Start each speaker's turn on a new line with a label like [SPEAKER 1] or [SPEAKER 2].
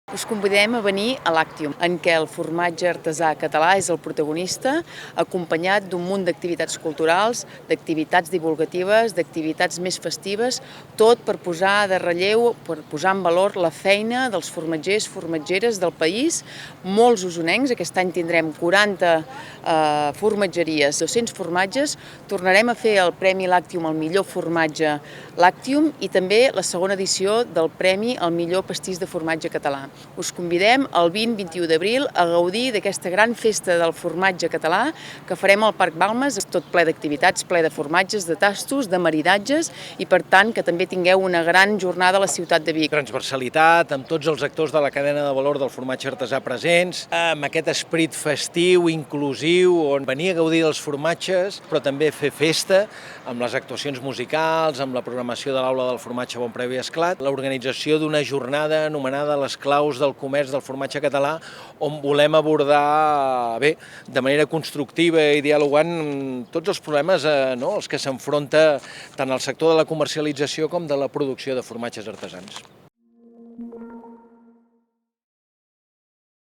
[SPEAKER 1] Us convidem a venir a l'Àctium, en què el formatge artesà català és el protagonista, acompanyat d'un munt d'activitats culturals, d'activitats divulgatives, d'activitats més festives, tot per posar de relleu, per posar en valor la feina dels formatgers, formatgeres del país, molts usonencs. Aquest any tindrem 40 formatgeries, 200 formatges. Tornarem a fer el Premi Làctium al millor formatge Làctium i també la segona edició del Premi al millor pastís de formatge català. Us convidem el 20-21 d'abril a gaudir d'aquesta gran festa del formatge català que farem al Parc Balmes, tot ple d'activitats, ple de formatges, de tastos, de maridatges i per tant que també tingueu una gran jornada a la ciutat de Vic.
[SPEAKER 2] Transversalitat, amb tots els actors de la cadena de valor del formatge artesà presents, amb aquest esperit festiu, inclusiu, on venir a gaudir dels formatges, però també fer festa amb les actuacions musicals, amb la programació de l'Aula del Formatge Bon Preu i Esclat, l'organització d'una jornada anomenada Les claus del comerç del formatge català, on volem abordar de manera constructiva i dialogant tots els problemes als que s'enfronta tant el sector de la comercialització com de la producció de formatges artesans.